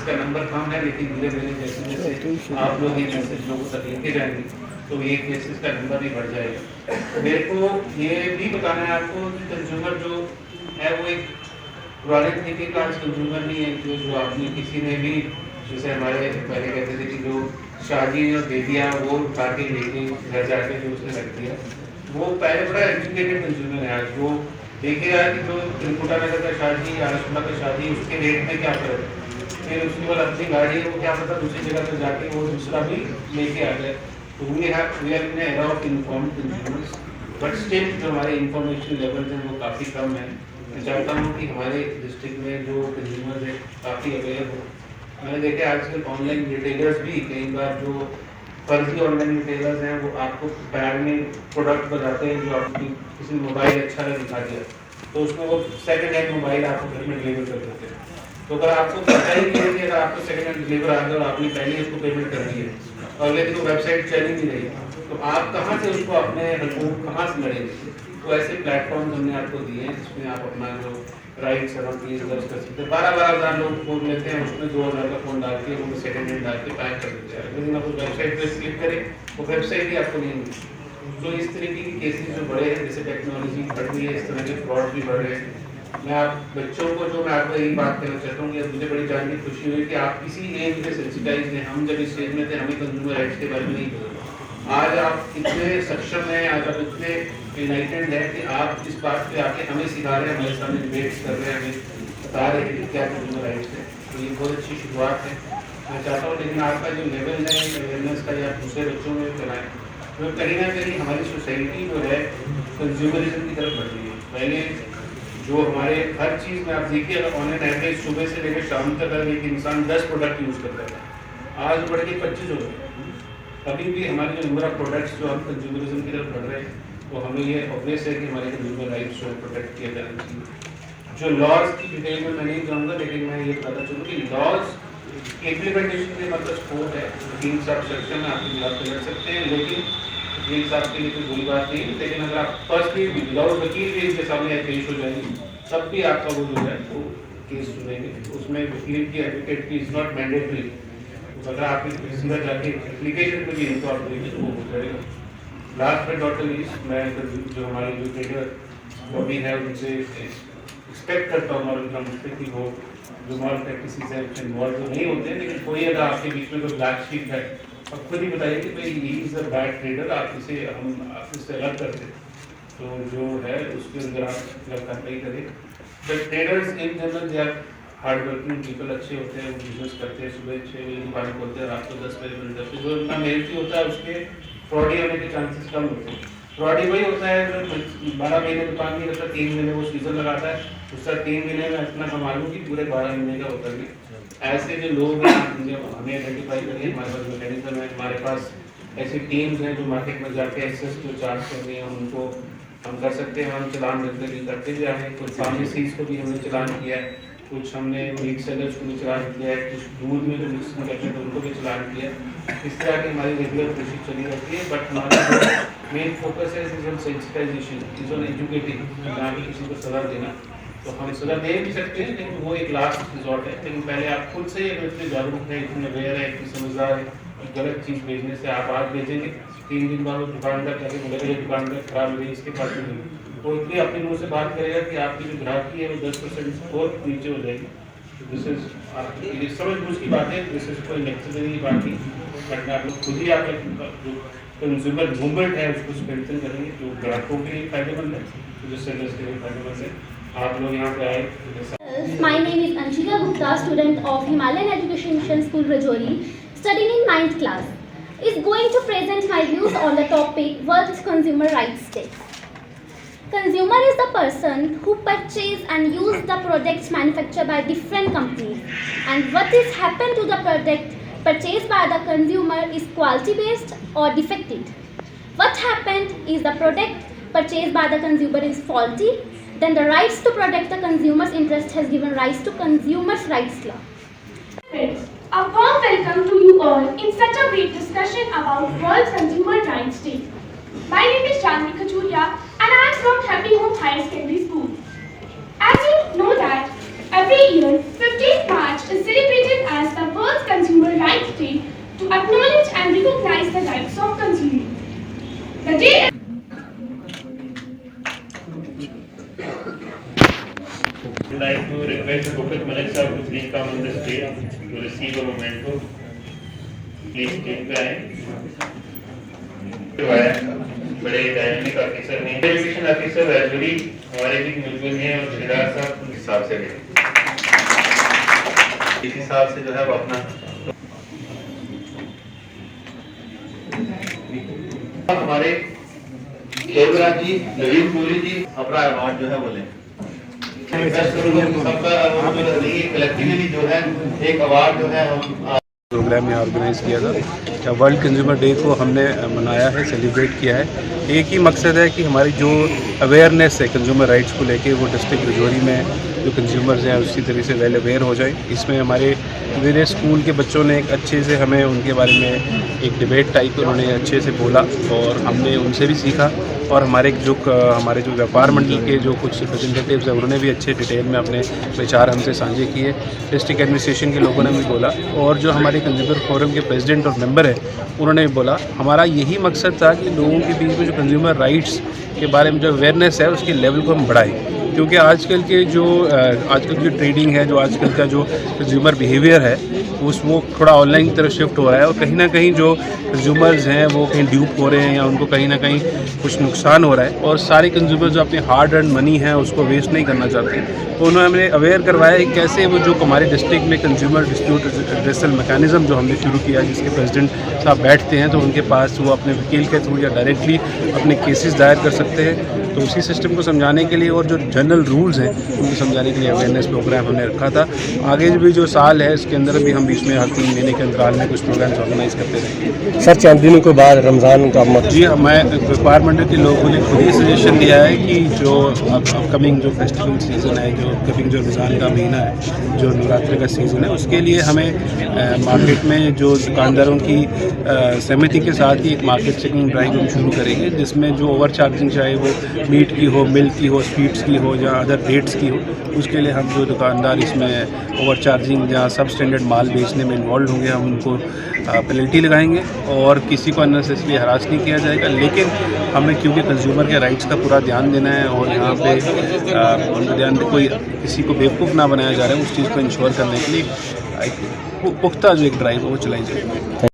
इसका नंबर कम है, लेकिन धीरे धीरे जैसे जैसे आप लोग ये मैसेज लोगों तक लेके जाएंगे तो ये केसेस का नंबर भी बढ़ जाएगा। मेरे को ये भी बताना है आपको कि कंज्यूमर जो है वो एक पुराने तरीके का आज कंज्यूमर नहीं है जो आपने किसी ने भी, जैसे हमारे पहले कहते थे कि जो शादी और बेटियाँ वो उठा के लेके घर जाके जो उसने रख दिया, वो पहले बड़ा एजुकेटेड कंज्यूमर है। आज वो देखेगा कि जो त्रिकुटा नगर का शादी या आरसपुरा का शादी उसके रेट में क्या फर्क है, फिर उसके बाद अपनी गाड़ी है वो क्या पता दूसरी जगह पर जाके वो दूसरा भी लेके आ जाए। तो we are in era of informed consumers, but still जो हमारे इंफॉर्मेशन लेवल हैं वो काफ़ी कम है। मैं चाहता हूँ कि हमारे डिस्ट्रिक्ट में जो कंज्यूमर है काफ़ी अवेयर हो। मैंने देखा आजकल ऑनलाइन रिटेलर्स भी कई बार जो फर्जी ऑनलाइन रिटेलर्स हैं वो आपको बैग में प्रोडक्ट बताते हैं जो आपकी किसी मोबाइल अच्छा है दिखा दिया तो उसमें वो सेकंड हैंड मोबाइल आपको घर में डिलीवर कर देते हैं। तो अगर आपको पता ही नहीं है कि अगर आपको सेकंड हैंड डिलीवर आ गया और आपने पहले उसको पेमेंट कर दी है और लेकिन वो वेबसाइट चल ही नहीं रही तो आप कहाँ से उसको अपने हकूक कहाँ से लड़ेंगे। तो ऐसे प्लेटफॉर्म हमने आपको दिए हैं जिसमें आप अपना जो राइट्स और अपनी दर्ज कर सकते हैं। 12,000 लोग फोन लेते हैं, उसमें 2,000 का फोन डाल के वो सेकंड हैंड डाल के पैक कर देते हैं, लेकिन आप उस वेबसाइट पर क्लिक करें वो वेबसाइट ही आपको नहीं मिलती। तो इस तरीके की केसेस जो बड़े हैं, जैसे टेक्नोलॉजी बढ़ रही है, इस तरह के फ्रॉड भी बढ़ रहे हैं। मैं आप बच्चों को जो मैं आपको यही बात कहना चाहता हूँ कि मुझे बड़ी जान की खुशी हुई कि आप किसी एज में सेंसिटाइज हैं। हम जब इस एज में थे हमें कंज्यूमर राइट्स के बारे में नहीं पता। आज आप इतने सक्षम हैं, आज आप इतने यूनाइटेड है कि आप इस बात पे आके हमें सिखा रहे हैं, हमारे सामने डिबेट्स कर रहे हैं, हमें बता रहे हैं कि क्या कंज्यूमर राइट्स है। तो ये बहुत अच्छी शुरुआत है। मैं चाहता हूँ लेकिन आपका जो लेवल है अवेयरनेस का या दूसरे बच्चों में फैलाएं, तो कहीं ना कहीं हमारी सोसाइटी जो है कंज्यूमरिज्म की तरफ बढ़ रही है। पहले जो हमारे हर चीज़ में आप देखिए अगर ऑन एन एवरेज सुबह से लेकर शाम तक अगर एक इंसान 10 प्रोडक्ट यूज़ करता है, आज बढ़ के 25 हो गए। अभी भी हमारे जो नंबर ऑफ प्रोडक्ट्स जो हम कंज्यूमरिज्म की तरफ बढ़ रहे हैं तो हमें ये ऑब्वियस है कि हमारे कंज्यूमर राइट्स जो है प्रोटेक्ट किया जाना चाहिए। जो लॉज की डिटेल में मैं नहीं जाऊँगा, लेकिन मैं ये बताना चाहूँगा कि लॉज इम्प्लीमेंटेशन के मतलब स्कोप है। वकील साहब सेक्शन में आपकी जवाब कर सकते हैं, लेकिन वकील साहब के लिए कोई बुरी बात नहीं। लेकिन अगर आप फर्स्टली विदाउट वकील भी इनके सामने पेश हो जाएंगे तब भी आपका वो जो है वो केस सुनेंगे। उसमें वकील की एडवोकेट की इज नॉट मैंडेटरी। अगर आप सीधा जाके एप्लीकेशन पे भी इनको आप देंगे तो वो हो जाएगा। लास्ट बट नॉट लीस्ट, मैं जो हमारे जो ट्रेडर वो भी है उनसे एक्सपेक्ट करता हूँ और उनका मुझसे कि वो जो मॉरल प्रैक्टिसेस है उसमें इन्वॉल्व तो नहीं होते हैं, लेकिन कोई अगर आपके बीच में कोई ब्लैक शीट है अब खुद ही बताइए कि भाई he is a bad trader, आप इसे हम इससे अलग करते तो जो है उसके अंदर आप कार्रवाई करें। The traders in general they are hard working people, अच्छे होते हैं, वो बिजनेस करते हैं, सुबह 6 बजे दुकान खोलते हैं, रात को 10 बजे बंद करते हैं। जो उनका मेहनती होता है उसके फ्रॉडी होने के चांसेस कम होते हैं। फ्रॉडी वही होता है जो 12 महीने दुकान नहीं करता, 3 महीने वो सीजन लगाता है, उसका 3 महीने में इतना कमा लूँ कि पूरे 12 महीने का होता है। ऐसे जो लोग हैं हमें आइडेंटिफाई करिए, हमारे पास मैकेनिज्म है, हमारे पास ऐसी टीम्स हैं जो मार्केट में जाके एक्सेस जो चार्ज कर रही हैं उनको हम कर सकते हैं। हम चलान करते भी आए हैं, कुछ फार्मेसीज को भी हमने चलान किया है, कुछ हमने मीट सेलर्स को भी चलान किया है, कुछ दूध में जो मिक्स करते हैं उनको भी चलान किया है। इस तरह की हमारी रेगुलर कोशिश चली रहती है, बट हमारा मेन फोकस है is on sensitisation, is on educating, ना कि किसी को सजा देना। तो हम सजा दे भी सकते हैं लेकिन वो एक लास्ट रिजॉर्ट है। लेकिन पहले आप खुद से अगर इतने जागरूक हैं, इतने अवेयर है, इतने समझदार है कि गलत चीज़ भेजने से आप आज भेजेंगे 3 दिन बाद वो दुकानदार जाके बोलेगा ये दुकानदार खराब हो गई, इसके पास नहीं मिली, तो इसलिए अपने मुँह से बात करेगा कि आपकी जो ग्राहकी है वो 10% और नीचे हो जाएगी। दिस इज आपकी समझ बूझ की बात है, दिस इज कोई लेक्चर की बात नहीं, बट आप लोग खुद ही आप जो कंज्यूमर मूवमेंट है उसको स्ट्रेंथन करेंगे, जो ग्राहकों के लिए फायदेमंद है, जो सेलर्स के लिए फायदेमंद है। आप लोग यहाँ पे आए। My name is Anshika Gupta, student of Himalayan Education Mission School, Rajouri, studying in 9th class. Is going to present my views on the topic World Consumer Rights Day. Consumer is the person who purchase and use the products manufactured by different companies, and what is happened to the product purchased by the consumer is quality based or defective. What happened is the product purchased by the consumer is faulty, then the rights to protect the consumer's interest has given rise to Consumers' Rights Law. Friends, a warm welcome to you all in such a great discussion about World Consumer Rights Day. My name is Chandni Kachuria and I am from Happy Home Higher Secondary School. As you know that every year 15th March is celebrated as the The day I'd like to request Gopal Malik sir to please come on the stage to receive a memento. Please take the बड़े dynamic officer ने education officer Rajouri हमारे भी मौजूद हैं और शिराज साहब इस हिसाब से इस हिसाब से जो है वो अपना हमारे देवराज जी नवीन पुरी जी अपना अवार्ड जो है वो लें सबका कलेक्टिवली जो है एक अवार्ड जो है हम प्रोग्राम में ऑर्गेनाइज़ किया था। वर्ल्ड कंज्यूमर डे को हमने मनाया है, सेलिब्रेट किया है। एक ही मकसद है कि हमारी जो अवेयरनेस है कंज्यूमर राइट्स को लेके वो डिस्ट्रिक्ट रजौरी में जो कंज्यूमर्स हैं उसी तरह से वेल अवेयर हो जाए। इसमें हमारे मेरे स्कूल के बच्चों ने एक अच्छे से हमें उनके बारे में एक डिबेट टाइप उन्होंने अच्छे से बोला और हमने उनसे भी सीखा और हमारे जो व्यापार मंडल के जो कुछ रिप्रेजेंटेटिव्स हैं उन्होंने भी अच्छे डिटेल में अपने विचार हमसे साझे किए। डिस्ट्रिक्ट एडमिनिस्ट्रेशन के लोगों ने भी बोला और जो हमारे कंज्यूमर फोरम के प्रेसिडेंट और मेंबर हैं उन्होंने भी बोला। हमारा यही मकसद था कि लोगों के बीच में जो कंज्यूमर राइट्स के बारे में जो अवेयरनेस है उसके लेवल को हम बढ़ाएं, क्योंकि आजकल जो ट्रेडिंग है, जो आजकल का जो कंज्यूमर बिहेवियर है वो थोड़ा ऑनलाइन की तरफ शिफ्ट हो रहा है और कहीं ना कहीं जो कंज्यूमर्स हैं वो कहीं ड्यूप हो रहे हैं या उनको कहीं ना कहीं कुछ नुकसान हो रहा है और सारे कंज्यूमर जो अपने हार्ड अर्न मनी है उसको वेस्ट नहीं करना चाहते। तो उन्होंने हमें अवेयर करवाया कि कैसे वो जो हमारे डिस्ट्रिक्ट में कंज्यूमर डिस्प्यूट रिड्रेसल मैकेनिज्म जो हमने शुरू किया जिसके प्रेसिडेंट साहब बैठते हैं तो उनके पास वो अपने वकील के थ्रू या डायरेक्टली अपने केसेस दायर कर सकते हैं। तो उसी सिस्टम को समझाने के लिए और जो जनरल रूल्स हैं उनको समझाने के लिए अवेयरनेस प्रोग्राम हमने रखा था। आगे भी जो साल है इसके अंदर भी हम बीच में हर 3 महीने के अंतराल में कुछ प्रोग्राम्स ऑर्गेनाइज करते रहेंगे। सर चंद दिनों के बाद रमज़ान का जी मैं व्यापार मंडल के लोगों ने खुद ही सजेशन दिया है कि जो अपकमिंग जो फेस्टिवल सीज़न है, जो अपकमिंग जो रमज़ान का महीना है, जो नवरात्रि का सीज़न है, उसके लिए हमें मार्केट में जो दुकानदारों की सहमति के साथ ही एक मार्केट चेकिंग ड्राइव हम शुरू करेंगे जिसमें जो ओवर चार्जिंग चाहे वो मीट की हो, मिल्क की हो, स्वीट्स की हो या अदर डेट्स की हो, उसके लिए हम जो दुकानदार इसमें ओवर चार्जिंग या सब स्टैंडर्ड माल बेचने में इन्वॉल्व होंगे हम उनको पेनल्टी लगाएंगे और किसी को अननेसेसरी हरास नहीं किया जाएगा। लेकिन हमें क्योंकि कंज्यूमर के राइट्स का पूरा ध्यान देना है और यहाँ पे उनका ध्यान कोई किसी को बेवकूफ़ ना बनाया जा रहा है उस चीज़ को इंश्योर करने के लिए पुख्ता जो एक ड्राइव है वो चलाई जाएगी।